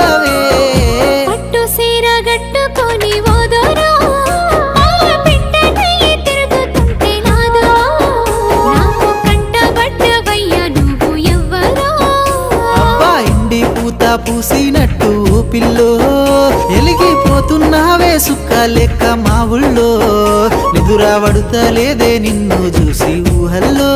పడ్డవే పట్టు సీర గట్టుకొని ఓదోరో పిట్టనయ్యి తిరుగుతుంటే నాదో నాకు కంటబడ్డవయ్యా నువ్వు ఎవ్వరో అబ్బా ఇండి పూత పూసినట్టు పిల్లో ఎలిగిపోతున్నావే సుక్క లెక్క మా ఊళ్ళో నిదురా పడుతలేదే నిన్ను చూసి ఊహల్లో